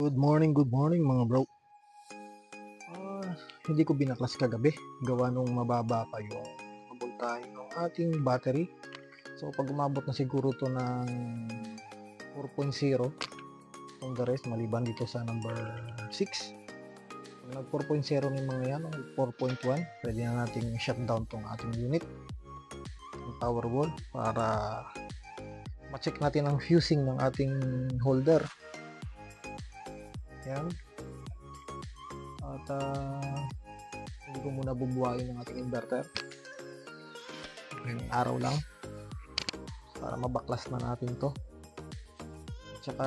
Good morning mga bro. Hindi ko binaklas kagabi. Gawa nung mababa pa yung voltahe ng ating battery. So pag umabot na siguro to ng 4.0, kung the rest, maliban dito sa number 6. Pag nag 4.0 ng mga yan, 4.1, pwede na nating shutdown tong ating unit, ang power wall, para ma-check natin ang fusing ng ating holder. Yan. At hindi ko muna bubuhayin ng ating inverter. Ngayong araw lang para mabaklas na natin to. Tsaka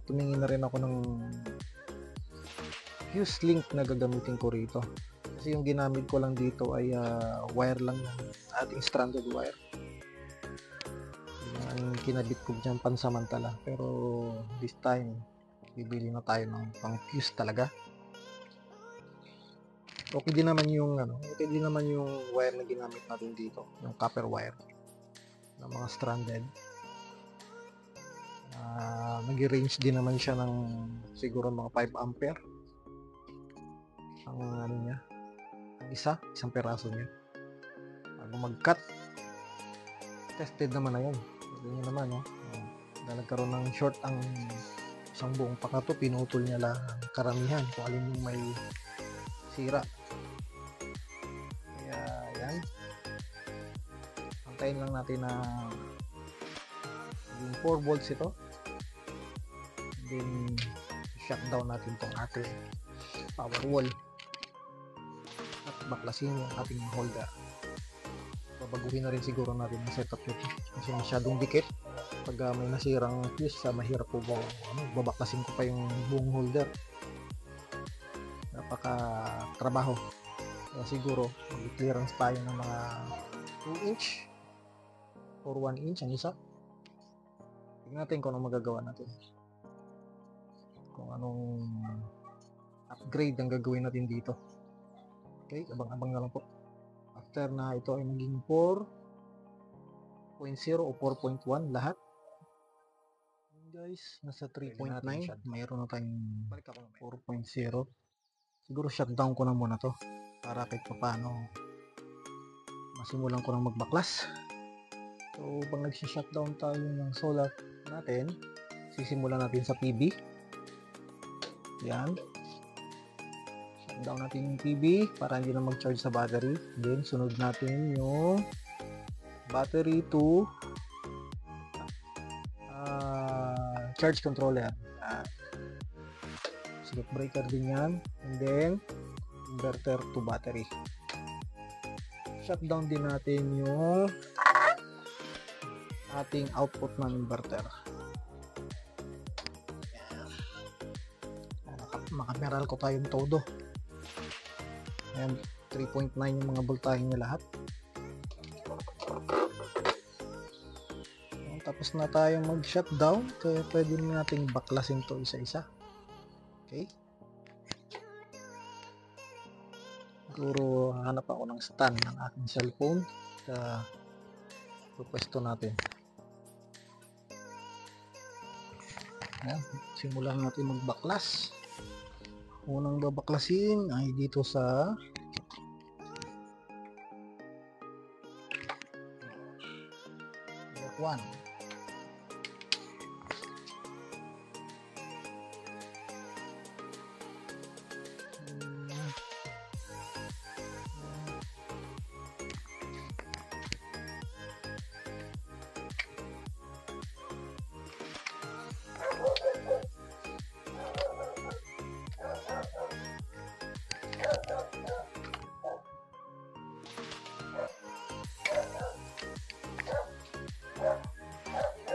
tumingin na rin ako ng fuse link na gagamitin ko rito. Kasi yung ginamit ko lang dito ay wire lang ng ating stranded wire. Yung ang kinabit ko dyan pansamantala. Pero this time, bibili na tayo ng pang fuse talaga. Okay din naman yung wire na ginamit natin dito, yung copper wire ng mga stranded. Nag-range din naman siya ng siguro mga 5 ampere ang niya, ang isang peraso niya. Bago mag-cut, tested naman na yun. Yun naman, na nagkaroon ng short ang isang buong pakato, pinutol niya lang karamihan kung alin yung may sira. Kaya yan, antayin lang natin na yung 4 volts ito, then shutdown natin tong ating power wall at baklasin yung ating holder. Babaguhin na rin siguro natin ang setup nito kasi masyadong dikit. Pag may nasirang fuse, mahirap po babaklasin ko pa yung buong holder. Napaka trabaho. Kaya siguro mag-clearance tayo ng mga 2 inch or 1 inch ang isa. Tignan natin kung anong magagawa natin, kung anong upgrade ang gagawin natin dito. Okay, abang-abang na lang po after na ito ay maging 4.0 o 4.1 lahat. Guys, nasa 3.9, mayroon na tayong 4.0. Siguro shutdown ko na muna to para kahit pa paano masimulan ko nang magbaklas. So pag nag-shutdown tayo ng solar natin, sisimulan natin sa PB. Yan, shutdown natin yung PB para hindi na mag-charge sa battery. Then sunod natin yung battery to charge controller. Circuit breaker din yan, and then inverter to battery. Shutdown din natin yung ating output ng inverter. Makameral ko tayong todo. Ayan, 3.9 yung mga voltahe niya lahat. Ayan, tapos na tayong mag-shutdown, kaya pwede nating baklasin to isa-isa. Okay? Siguro hanap ako ng stand ng aking cellphone sa pwesto natin. Ayan, simulan natin magbaklas. Unang babaklasin ay dito sa block 1.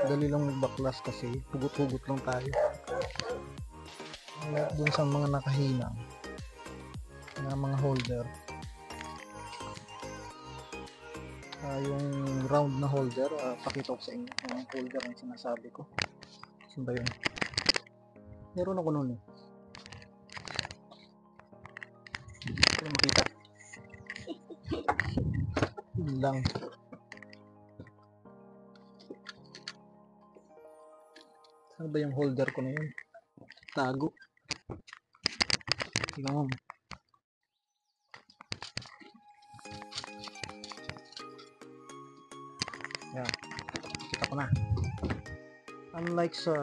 Dali lang magbaklas kasi hugot-hugot lang tayo. Dun sa mga nakahinang na mga holder, yung round na holder, pakita ko sa inyo yung holder ang sinasabi ko. Saan ba yun? Meron ako nun Pero makita yun lang. Saan ba yung holder ko na yun? Tago. Tingnan mo. Yan. Kita ko na. Unlike sa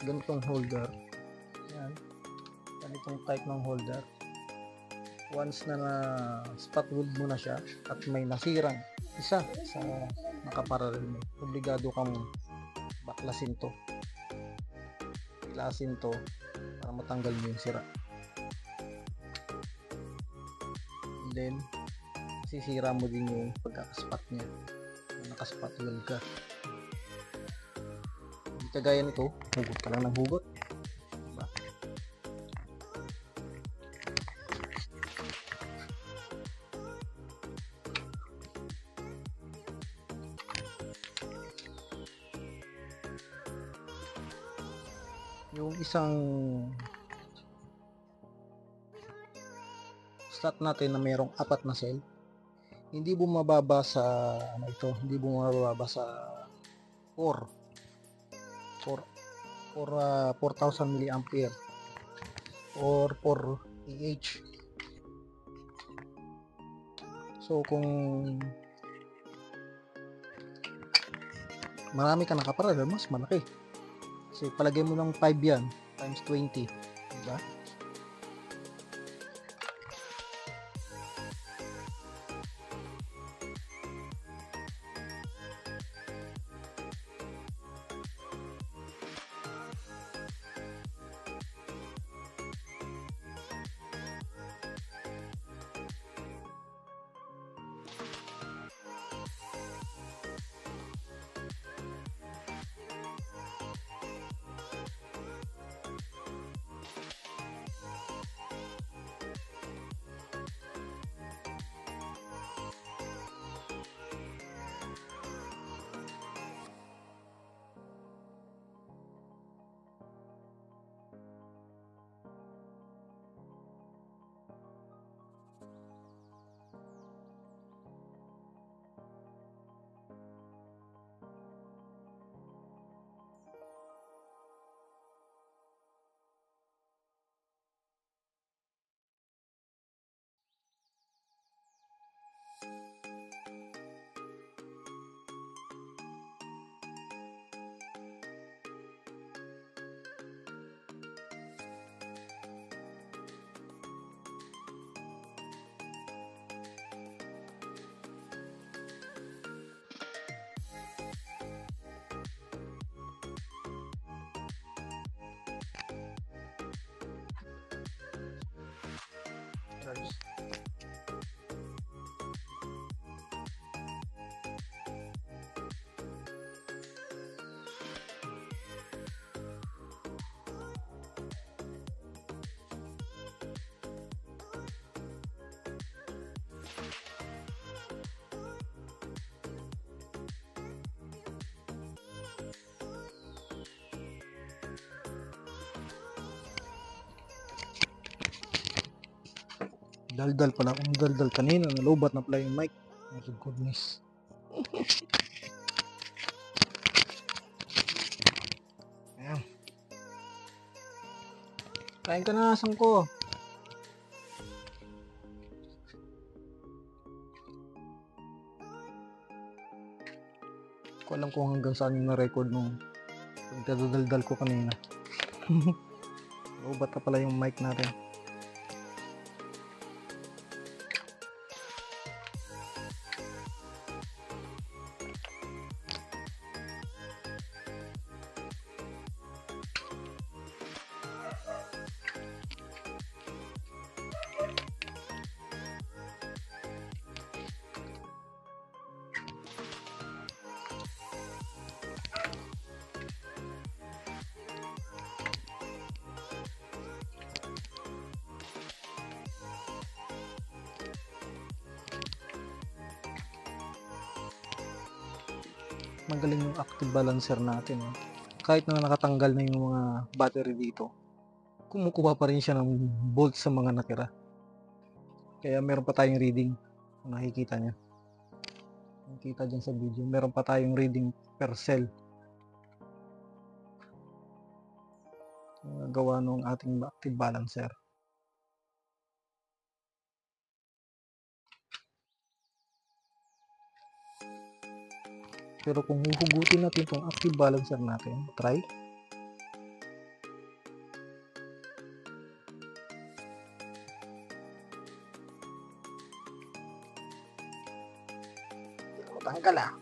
ganitong holder, yan, ganitong type ng holder, once na spot weld mo na siya at may nasirang isa sa nakaparallel mo, obligado kang baklasin to, ilasin to para matanggal mo yung sira. And then sisira mo din yung pagkakaspat niya kung nakaspot weld ka. Hindi kagaya nito, hugot ka lang ng hugot, diba? Yung isang slot natin na mayroong 4 na cell, hindi bumababa sa hindi bumababa sa 4,000 mA or 4 Ah. So kung marami ka nakaparallel, mas malaki. Kasi palagay mo ng 5 yan times 20, diba? Daldal pala akong daldal kanina, nalubat na pala yung mic. Oh goodness. Ayan. Kain ka na, sangko. Ko alam kung hanggang saan yung na-record nung pagdadaldal ko kanina. Nalubat na pala yung mic natin. Magaling yung active balancer natin. Kahit na nakatanggal na yung mga battery dito, kumukuha pa rin siya ng volts sa mga natira. Kaya meron pa tayong reading. Kung nakikita nyo, nakikita dyan sa video, meron pa tayong reading per cell. gawa ng ating active balancer. Pero kung huhugutin natin itong active balancer natin, try. Tanggal ah.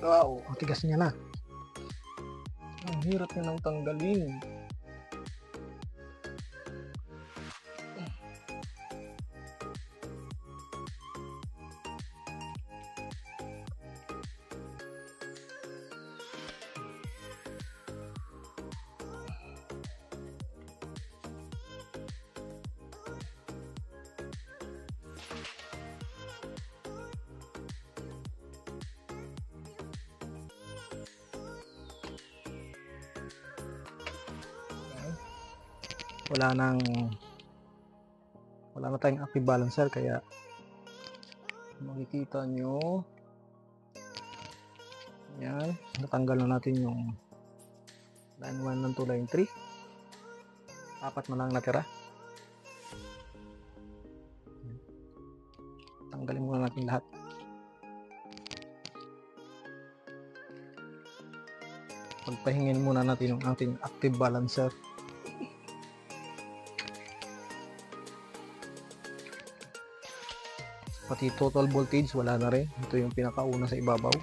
Wow, matigas niya na. Ang hirap niya nang tanggalin. Wala na tayong active balancer, kaya makikita nyo yan, natanggal na natin yung line 1 ng 2 line 3. 4 na lang natira. Tanggalin muna natin lahat. Pagpahingin muna natin yung ating active balancer. Pati total voltage wala na rin. Ito yung pinakauna sa ibabaw.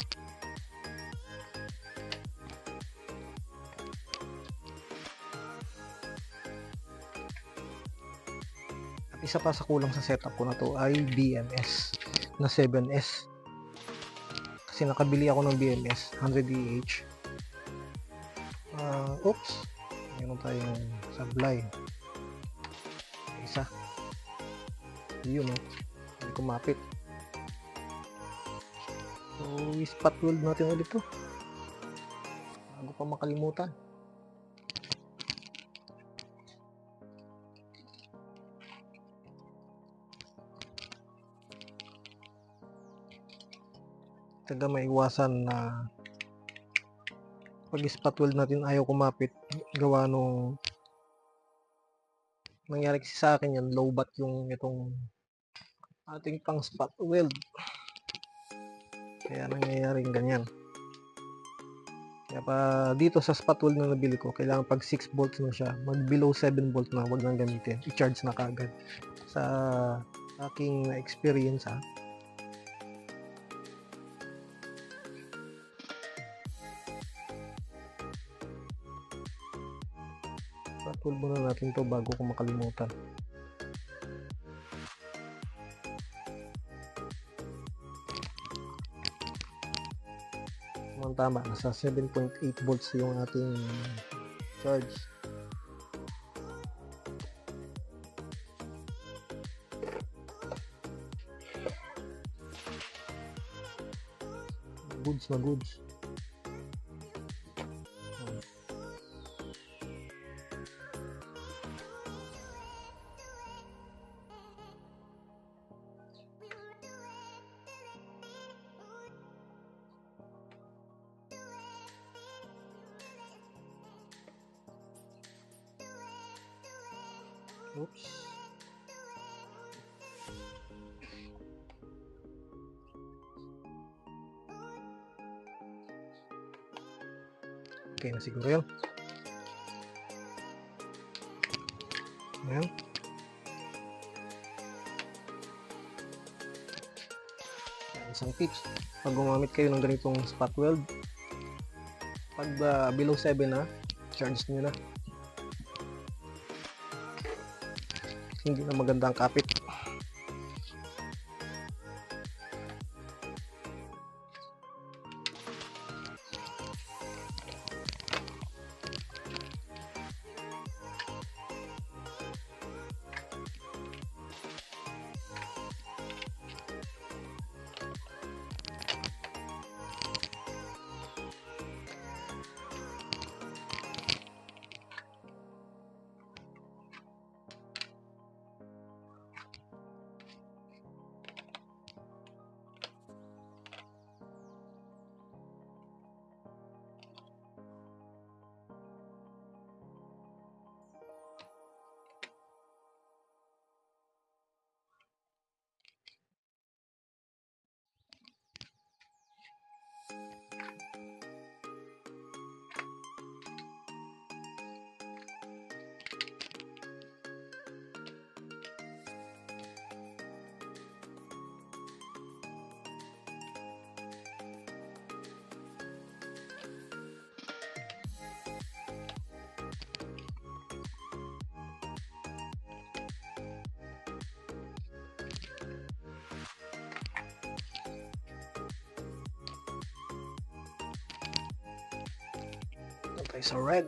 At isa pa sa kulang sa setup ko na to ay BMS na 7S. Kasi nakabili ako ng BMS 100 oops, meron tayong sablay. Isa. Yun o. Kumapit. So, spot weld natin ulit to bago pa makalimutan. Taga maiwasan na pag spot weld natin ayaw kumapit, gawa nung nangyari kasi sa akin yan, low bat yung itong ating pang spot weld, kaya nangyayaring ganyan. Kaya pa dito sa spot weld na nabili ko, kailangan pag 6 volts na siya, mag below 7 volt na, wag nang gamitin, i-charge na kaagad. Sa aking experience ha. Spot weld muna natin to bago ko makalimutan. Tama, nasa 7.8 volts yung ating charge. Goods na goods. Oops. Okay na siguro yun. Ayan. Isang tips, pag gumamit kayo ng ganitong spot weld, pag below 7 na, charge nyo na. Hindi na magandang kapit. tayo sa red.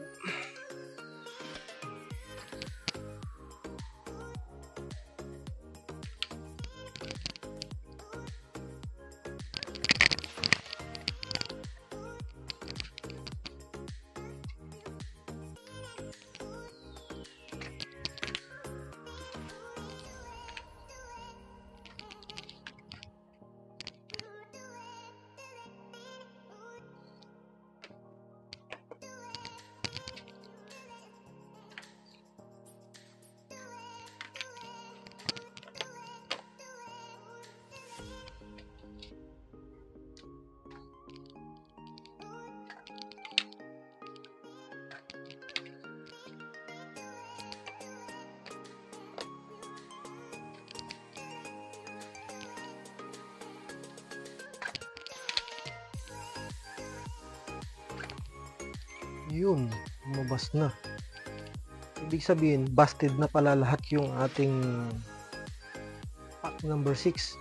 Yun, lumabas na. Ibig sabihin, busted na pala lahat yung ating pack number 6.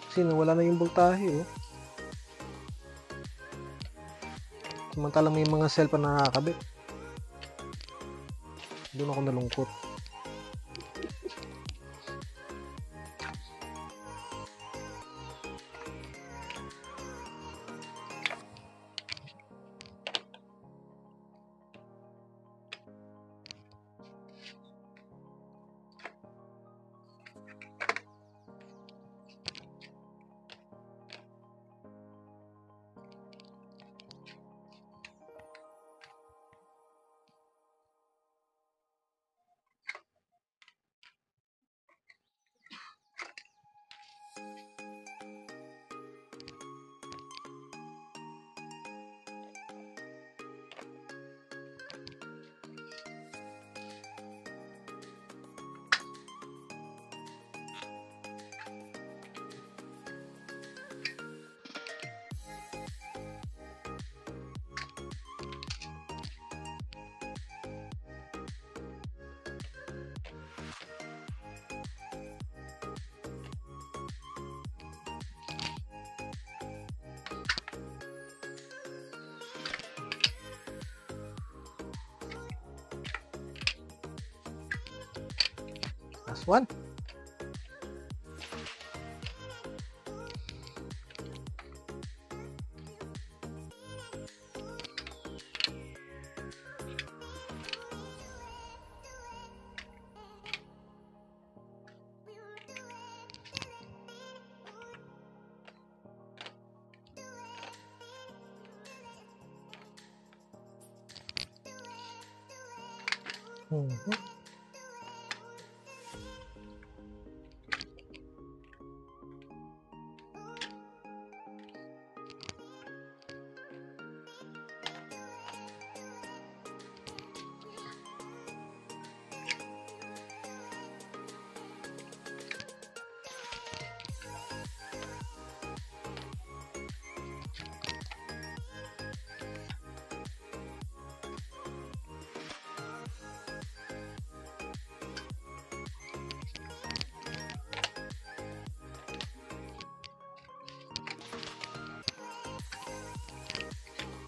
Kasi nawala na yung voltahe, oh. Samantalang may mga cell pa nakakabit. Doon ako nalungkot. Last one.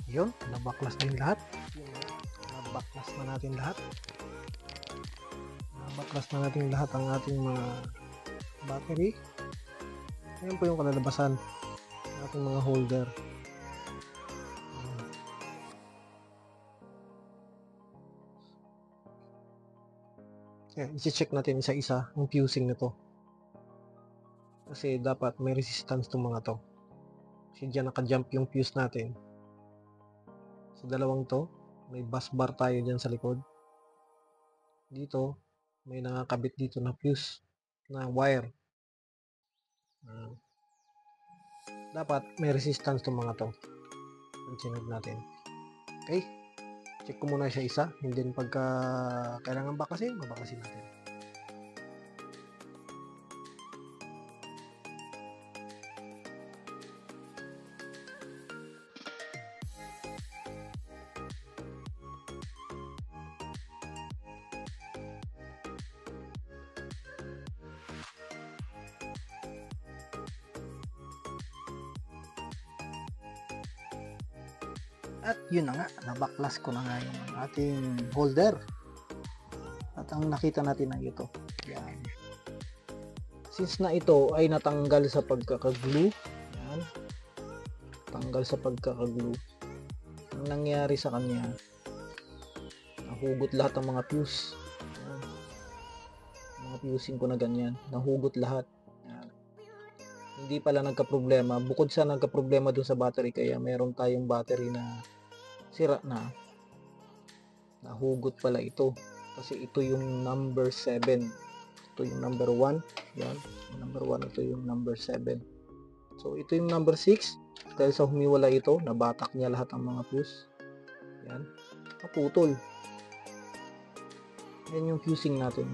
Yun, nabaklas na yung lahat. Nabaklas na natin lahat. Nabaklas na natin lahat ang ating mga battery. Ayan po yung kalalabasan ng ating mga holder. Ayan, isi-check natin isa-isa yung fusing nito. Kasi dapat may resistance itong mga to. Kasi dyan naka-jump yung fuse natin. Sa dalawang to, may bus bar tayo dyan sa likod. Dito, may nakakabit dito na fuse na wire. Dapat may resistance itong mga to. Sunod natin. Okay? Check ko muna siya isa. And then pagka kailangan bakasin, mabakasin natin. At yun na nga, nabaklas ko na nga yung ating holder. At ang nakita natin ay ito. Yan. Since na ito ay natanggal sa pagkakaglue, yan, tanggal sa pagkakaglue, ang nangyari sa kanya, nahugot lahat ng mga fuse. Yan. Mga fusing ko na ganyan, nahugot lahat. Yan. Hindi pala nagka-problema, bukod sa nagka-problema dun sa battery, kaya meron tayong battery na sira na, nahugot pala ito. Kasi ito yung number 7. Ito yung number 1. Yan. Number 1. Ito yung number 7. So, ito yung number 6. Dahil sa humiwala ito, nabatak niya lahat ng mga fuse. Yan. Naputol. Yan yung fusing natin.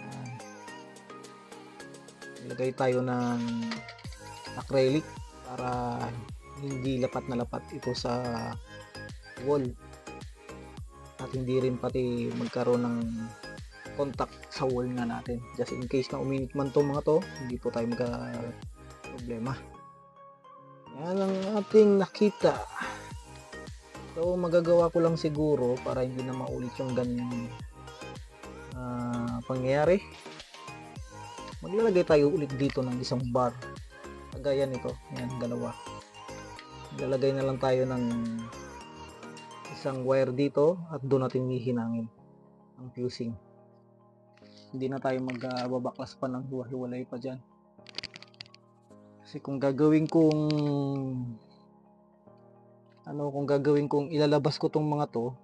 Yan. Ilagay tayo ng acrylic para hindi lapat na lapat ito sa wall. At hindi rin pati magkaroon ng contact sa wall nga natin, just in case na uminit man itong mga to, hindi po tayo magka-problema. Yan ang ating nakita. So magagawa ko lang siguro para hindi na maulit yung ganyang pangyayari, maglalagay tayo ulit dito ng isang bar kagaya nito. Yan, dalawa. Maglalagay na lang tayo ng isang wire dito at doon natin hihinangin ang fusing. Hindi na tayo magbabaklas pa ng hiwa-hiwalay pa dyan. Kasi kung gagawin kong ilalabas ko tong mga to,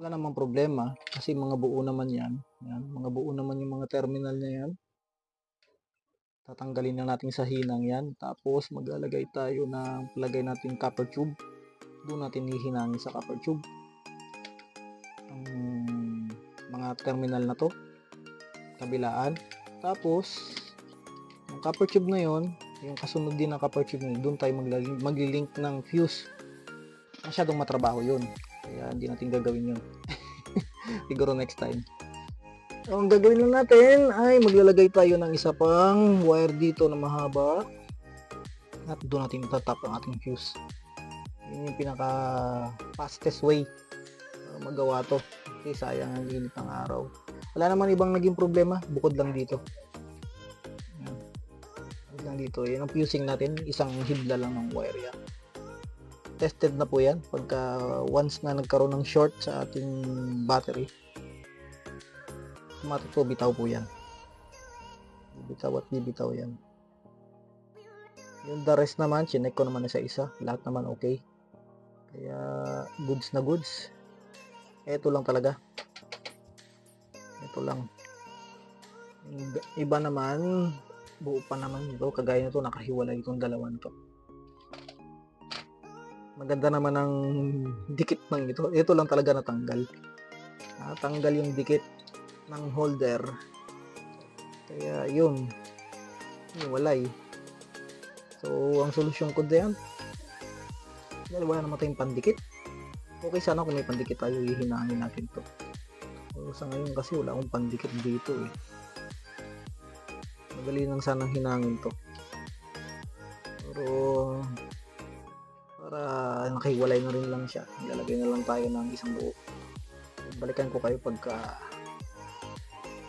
wala namang problema kasi mga buo naman yan. Yan, mga buo naman yung mga terminal niya yan. Tatanggalin na natin sa hinang yan. Tapos maglalagay tayo ng lagay natin copper tube. Doon natin hihinangin sa copper tube ang mga terminal na to, kabilaan. Tapos yung copper tube na yon, yung kasunod din ng copper tube na yun, doon tayo maglilink ng fuse. Masyadong matrabaho yun, kaya hindi natin gagawin yun. Siguro next time. So, ang gagawin lang natin ay maglalagay tayo ng isa pang wire dito na mahaba at doon natin itatap ang ating fuse. Yun yung pinaka fastest way para magawa to, kasi sayang ang init ng araw. Wala naman ibang naging problema bukod lang dito. Yan. Bukod lang dito. Yan ang fusing natin. Isang hibla lang ng wire yan. Tested na po yan. Pagka once na nagkaroon ng short sa ating battery, automatic po bitaw po yan. Bibitaw at bibitaw yan. Yung the rest naman, chinek ko naman na sa isa. Lahat naman okay. Kaya goods na goods. Ito lang talaga. Ito lang. Yung iba naman, buo pa naman ito. Kagaya nito, nakahiwalay itong dalawan to. Maganda naman ang dikit ng ito. Ito lang talaga natanggal. Natanggal yung dikit ng holder. Kaya yun, hiwalay. So, ang solusyon ko diyan, dahil wala naman tayong pandikit, okay sana kung may pandikit tayo, hihinangin natin to. So, sa ngayon kasi wala akong pandikit dito eh. Madali lang sanang hinangin to. Pero para nakahiwalay na rin lang siya, ilalagay na lang tayo ng isang buo. Balikan ko kayo pagka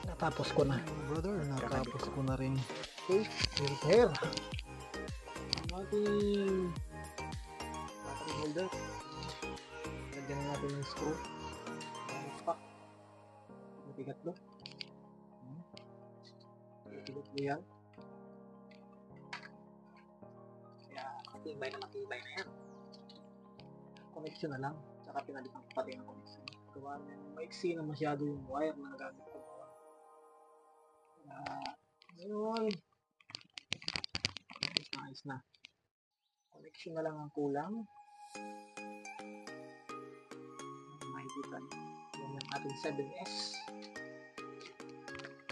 natapos ko na. Brother, natapos ko na rin. Okay, repair ang ating battery holder. Lagyan na natin ng screw. Pak. Mabigat do. Mabigat do yan. Kaya matibay na yan. Connection na lang. Tsaka pinalitan ko pati ang connection. Gawa na maiksi na masyado yung wire na nagamit ko. Ngayon, ayos na. Connection na lang ang kulang. Makikita niyo. Yan yung ating 7S.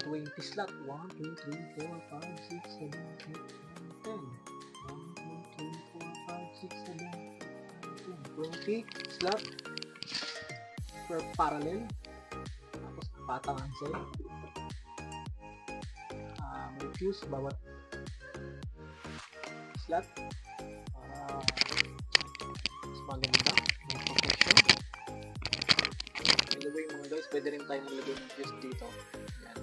20 slot. 1, 2, 3, 4, 5, 6, 7, 8, 9, 10. 1, 2, 3, 4, 5, 6, 7, 8, 9, 10. 20 slot per parallel. Tapos patang ang set. May fuse bawat slot para maganda. May protection. By the way mga guys, pwede rin tayo maglagay ng fuse dito. Yan.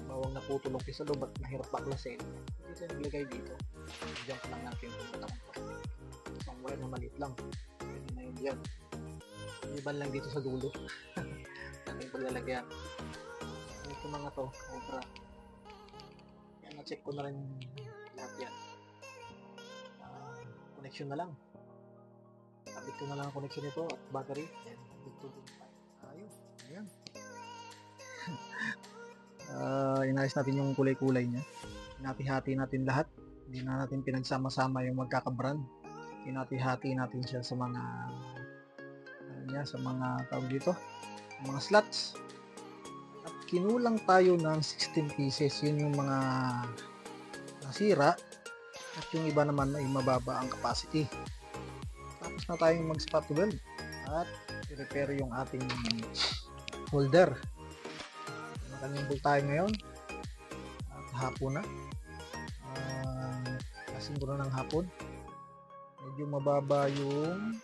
Bawang naputol ang fuse sa loob at mahirap baklasin. Hindi tayo naglagay dito. Jump lang natin kung patang ko. Isang wire na maliit lang. Pwede na yun dyan. Iban lang dito sa dulo. Ating paglalagyan. Ito mga to, Cobra. Yan, na-check ko na rin lahat yan. Connection na lang. Kapit ko na lang ang connection nito at battery. Yan, ayos. Ayan. Inayos natin yung kulay-kulay niya. Hinati-hati natin lahat. Hindi na natin pinagsama-sama yung magkakabrand. Hinati-hati natin siya sa mga sa mga tawag dito, mga slots. At kinulang tayo ng 16 pieces. Yun yung mga nasira at yung iba naman ay mababa ang capacity. Tapos na tayong mag-spot weld at i-repair yung ating holder. Nakanyambol tayo ngayon at hapon na. Kasing ng hapon. Medyo mababa yung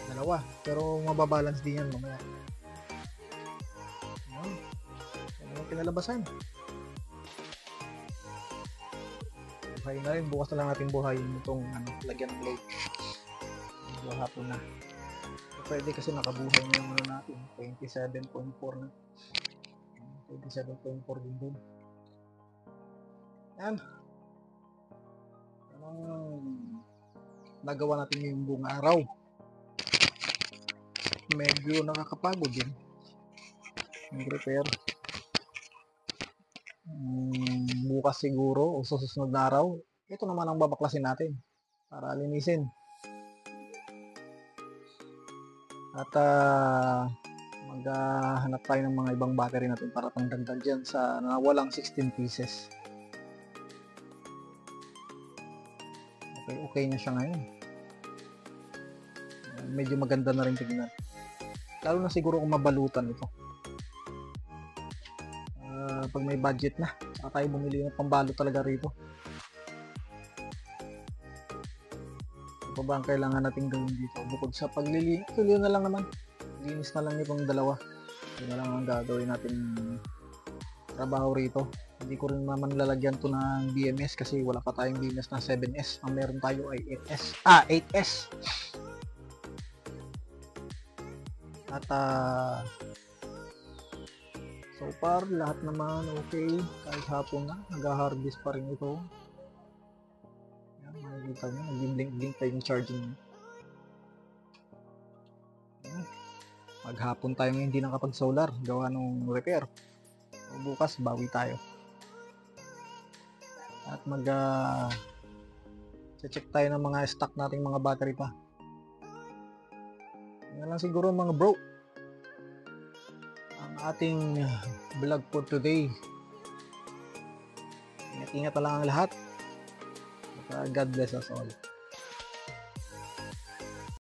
dalawa, pero mababalance din yan mamaya. Yan yung pinalabasan. Buhay na rin, bukas na lang natin buhayin itong lagyan ng load. Medyo hapon na. So, pwede kasi nakabuhay na yung natin, 27.4 na. 27.4 din dun. Yan. Nagawa natin yung buong araw. Medyo nakakapagod din yung repair. Bukas siguro o sa susunod na araw, ito naman ang babaklasin natin para linisin. At maghanap tayo ng mga ibang battery natin para pangdagdag dyan sa nawalang 16 pieces. Okay na siya ngayon. Medyo maganda na rin tignan. Lalo na siguro kung mabalutan ito. Pag may budget na, saka tayo bumili ng pambalot talaga rito. Ano pa ba ang kailangan natin gawin dito? Bukod sa paglilinis, tuloy na lang naman. Linis na lang itong dalawa. Yun na lang ang gagawin natin trabaho rito. Hindi ko rin naman lalagyan to ng BMS kasi wala pa tayong BMS na 7S. Ang meron tayo ay 8S. At so far lahat naman okay. Kahit hapon na, nag-harvest pa rin ito. Yan, makikita nyo, nag-blink-blink pa yung charging nyo. Maghapon tayo ngayon hindi nakapag-solar, gawa ng repair. So, bukas bawi tayo. At check tayo ng mga stock nating mga battery pa. Yan lang siguro mga bro ang ating vlog for today. Ingat-ingat na lang ang lahat. God bless us all.